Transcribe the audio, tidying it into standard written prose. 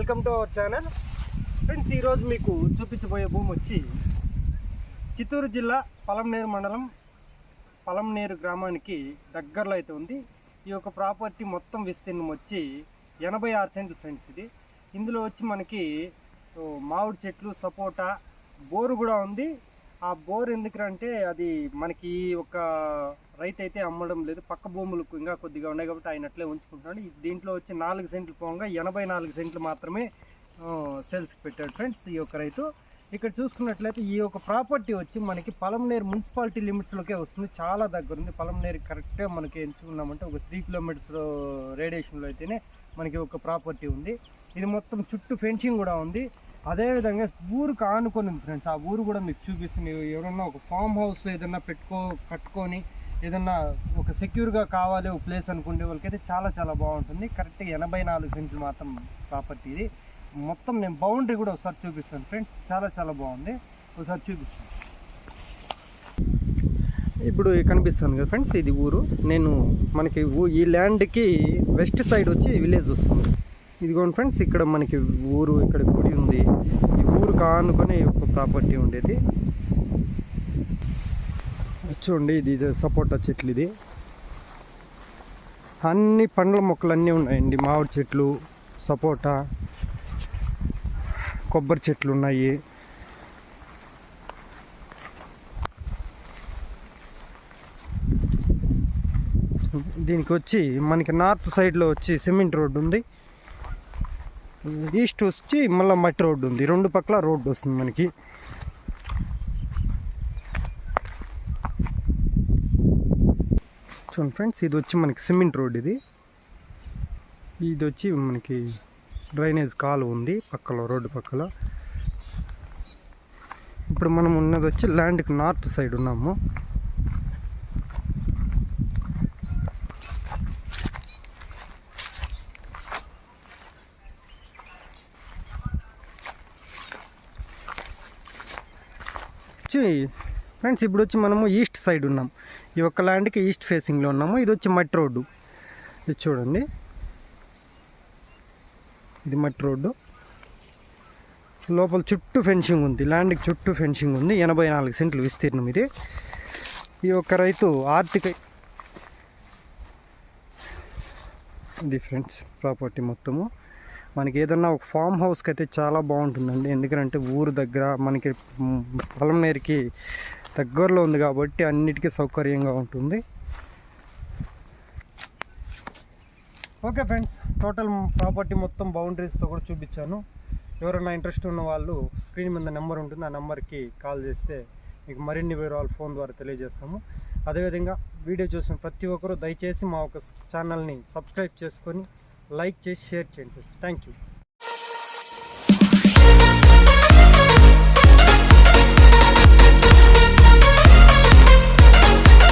Welcome to our channel friends. ఈరోజు మీకు చూపించబోయే భూమి వచ్చి చిత్తూరు జిల్లా పలంనేరు మండలం పలంనేరు గ్రామానికి దగ్గరలో అయితే ఉంది. ఈ యొక్క ప్రాపర్టీ మొత్తం విస్తీర్ణం వచ్చి 86 సెంట్లు ఫ్రెండ్స్. ఇందులో వచ్చి మనకి మామిడి చెట్లు, సపోటా, బోరు కూడా ఉంది. ఆ బోర్ ఎందుకంటే అది మనకి ఒక రైతు అయితే అమ్మడం లేదు, పక్క భూములకు ఇంకా కొద్దిగా ఉన్నాయి కాబట్టి ఆయన అట్లే ఉంచుకుంటున్నాడు. దీంట్లో వచ్చి 4 సెంట్లు పోగా 84 సెంట్లు మాత్రమే సేల్స్కి పెట్టాడు ఫ్రెండ్స్ ఈ యొక్క రైతు. ఇక్కడ చూసుకున్నట్లయితే ఈ యొక్క ప్రాపర్టీ వచ్చి మనకి పలంనేరు మున్సిపాలిటీ లిమిట్స్లోకే వస్తుంది, చాలా దగ్గర ఉంది. పలంనేరు కరెక్ట్గా మనకి ఎంచుకున్నామంటే ఒక 3 కిలోమీటర్స్ రేడియేషన్లో అయితేనే మనకి ఒక ప్రాపర్టీ ఉంది. ఇది మొత్తం చుట్టూ ఫెన్సింగ్ కూడా ఉంది. అదేవిధంగా ఊరుకు ఆనుకొని ఉంది ఫ్రెండ్స్. ఆ ఊరు కూడా మీకు చూపిస్తుంది. ఎవరన్నా ఒక ఫామ్ హౌస్ ఏదన్నా కట్టుకొని ఏదన్నా ఒక సెక్యూర్గా కావాలి ఒక ప్లేస్ అనుకునే వాళ్ళకైతే చాలా చాలా బాగుంటుంది. కరెక్ట్గా 84 సెంట్లు మాత్రం ప్రాపర్టీ ఇది. మొత్తం నేను బౌండరీ కూడా ఒకసారి చూపిస్తాను ఫ్రెండ్స్, చాలా చాలా బాగుంది. ఒకసారి చూపిస్తాను. ఇప్పుడు కనిపిస్తుంది కదా ఫ్రెండ్స్, ఇది ఊరు. నేను మనకి ఈ ల్యాండ్కి వెస్ట్ సైడ్ వచ్చి విలేజ్ వస్తుంది. ఇదిగోండి ఫ్రెండ్స్, ఇక్కడ మనకి ఊరు, ఇక్కడ గుడి ఉంది. ఈ ఊరు కానుకొని ఒక ప్రాపర్టీ ఉండేది. చూడండి, ఇది సపోటా చెట్లు. ఇది అన్ని పండ్ల మొక్కలు అన్నీ ఉన్నాయండి. మామిడి చెట్లు, సపోటా, కొబ్బరి చెట్లు ఉన్నాయి. దీనికి వచ్చి మనకి నార్త్ సైడ్లో వచ్చి సిమెంట్ రోడ్డు ఉంది, ఈస్ట్ వచ్చి మళ్ళీ మట్టి రోడ్డు ఉంది. 2 పక్కల రోడ్డు వస్తుంది మనకి. చూడండి ఫ్రెండ్స్, ఇది వచ్చి మనకి సిమెంట్ రోడ్. ఇది వచ్చి మనకి డ్రైనేజ్ కాలువ ఉంది పక్కలో, రోడ్డు పక్కలో. ఇప్పుడు మనం ఉన్నది వచ్చి ల్యాండ్కి నార్త్ సైడ్ ఉన్నాము. ఫ్రెండ్స్, ఇప్పుడు వచ్చి మనము ఈస్ట్ సైడ్ ఉన్నాం. ఈ ఒక్క ల్యాండ్కి ఈస్ట్ ఫేసింగ్లో ఉన్నాము. ఇది వచ్చి మట్టి రోడ్డు. ఇది చూడండి, ఇది మట్టి రోడ్డు. లోపల చుట్టూ ఫెన్సింగ్ ఉంది, ల్యాండ్కి చుట్టూ ఫెన్సింగ్ ఉంది. 84 సెంట్లు విస్తీర్ణం ఇది. ఈ యొక్క రైతు ఆర్థిక ఇది ఫ్రెండ్స్ ప్రాపర్టీ మొత్తము. మనకి ఏదన్నా ఒక ఫామ్ హౌస్కి అయితే చాలా బాగుంటుందండి. ఎందుకంటే ఊరు దగ్గర మనకి పలంనేరుకి దగ్గరలో ఉంది కాబట్టి అన్నిటికీ సౌకర్యంగా ఉంటుంది. ఓకే ఫ్రెండ్స్, టోటల్ ప్రాపర్టీ మొత్తం బౌండరీస్తో కూడా చూపించాను. ఎవరైనా ఇంట్రెస్ట్ ఉన్న వాళ్ళు స్క్రీన్ మీద నెంబర్ ఉంటుంది, ఆ నెంబర్కి కాల్ చేస్తే మీకు మరిన్ని వివరాలు ఫోన్ ద్వారా తెలియజేస్తాము. అదేవిధంగా వీడియో చూసిన ప్రతి ఒక్కరూ దయచేసి మా ఒక ఛానల్ని సబ్స్క్రైబ్ చేసుకొని లైక్ చేసి షేర్ చేయండి. Thank you.